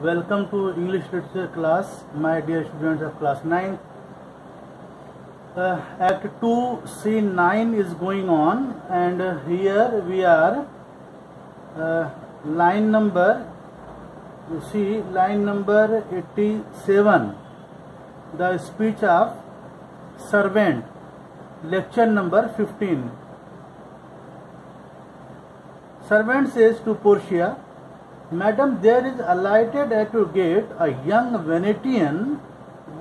Welcome to English literature class, my dear students of class 9. Act 2 scene 9 is going on, and here we are line number, you see line number 87, the speech of servant, lecture number 15. Servant says to Portia, "Madam, there is alighted at your gate a young Venetian,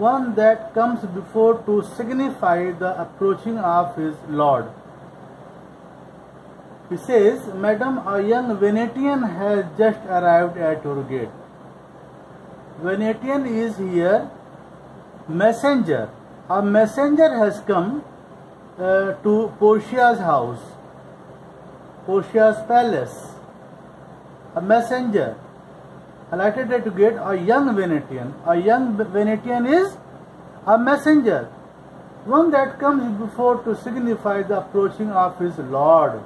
one that comes before to signify the approaching of his lord." He says, "Madam, a young Venetian has just arrived at your gate." Venetian is here messenger. A messenger has come to Portia's house, Portia's palace. A messenger alighted at the gate, a young Venetian. A young Venetian is a messenger, one that comes before to signify the approaching of his lord.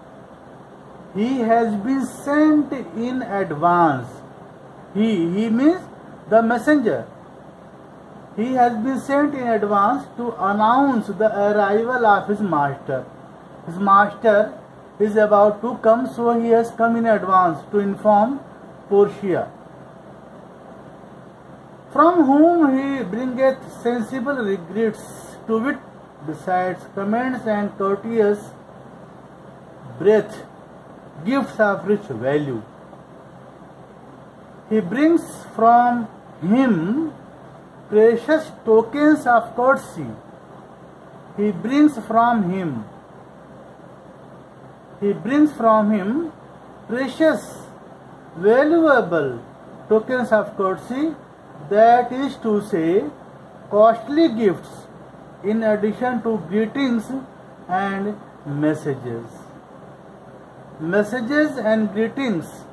He has been sent in advance. He means the messenger. He has been sent in advance to announce the arrival of his master. His master is about to come, so he has come in advance to inform Portia, from whom he bringeth sensible regrets, to wit, besides commends and courteous breath, gifts of rich value. He brings from him precious tokens of courtesy. He brings from him precious, valuable tokens of courtesy, that is to say, costly gifts, in addition to greetings and messages. Messages and greetings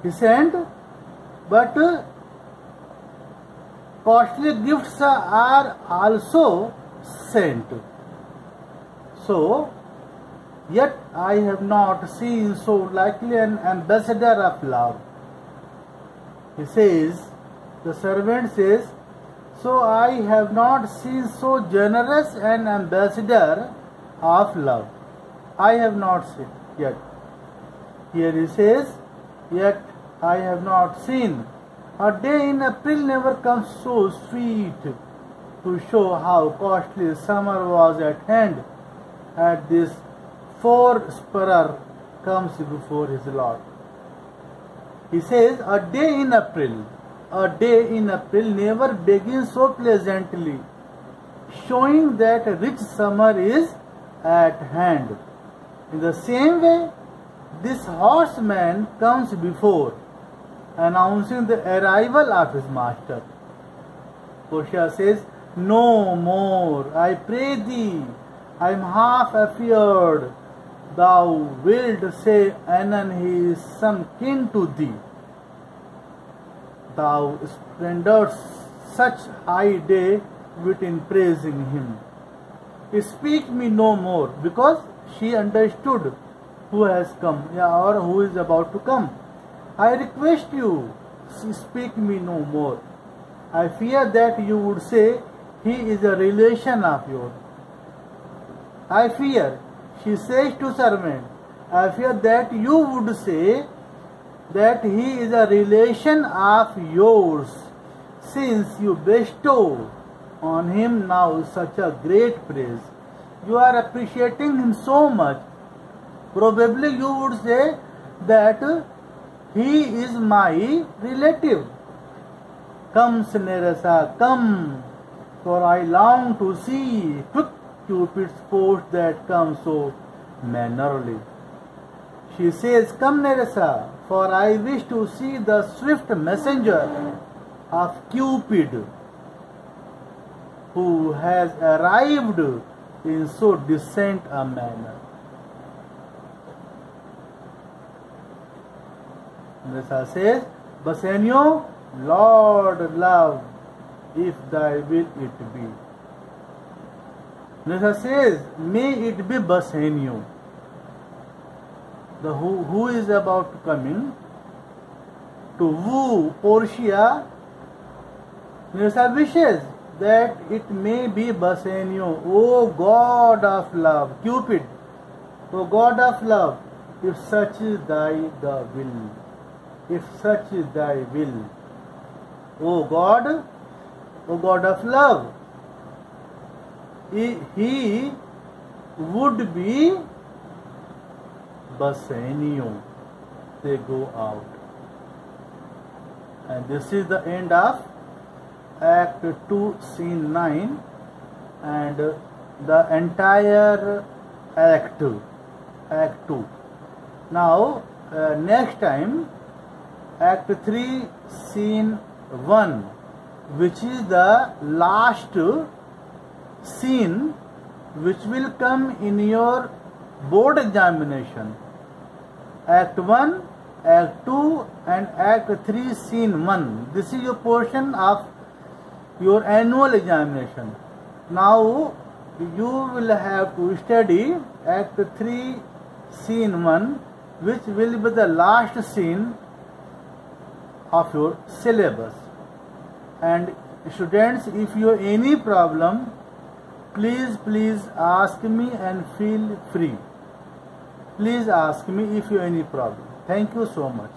he sent, but costly gifts are also sent. So, yet I have not seen so likely an ambassador of love. He says, the servant says, so I have not seen so generous an ambassador of love. I have not seen yet. Here he says, yet I have not seen. A day in April never comes so sweet, to show how costly summer was at hand. At this forespurrer comes before his lord. He says, a day in April never begins so pleasantly, showing that rich summer is at hand. In the same way, this horseman comes before, announcing the arrival of his master. Portia says, no more, I pray thee. I am half afeard thou wilt say anon he is some kin to thee. Thou splendourst such high day wit in praising him. Speak me no more, because she understood who has come, or who is about to come. I request you, speak me no more. I fear that you would say he is a relation of yours. I fear, she says to servant, I fear that you would say that he is a relation of yours, since you bestow on him now such a great praise. You are appreciating him so much. Probably you would say that he is my relative. Come, Nerissa, come, for I long to see quick Cupid's post that comes so mannerly. She says, come, Nerissa, for I wish to see the swift messenger of Cupid, who has arrived in so decent a manner. Nerissa says, Bassanio, Lord love, if thy will it be. Nerissa says, may it be Bassanio. The who is about to come in, to woo Portia, Medusa wishes that it may be Bassanio. O God of love, Cupid, O God of love, if such is thy the will, if such is thy will, O God of love, he would be Bassanio. They go out. And this is the end of Act 2, Scene 9, and the entire Act 2. Now, next time, Act 3, Scene 1, which is the last scene which will come in your board examination. Act 1, Act 2 and Act 3, Scene 1. This is your portion of your annual examination. Now you will have to study Act 3, Scene 1, which will be the last scene of your syllabus. And students, if you have any problem, please ask me and feel free. Please ask me if you have any problem. Thank you so much.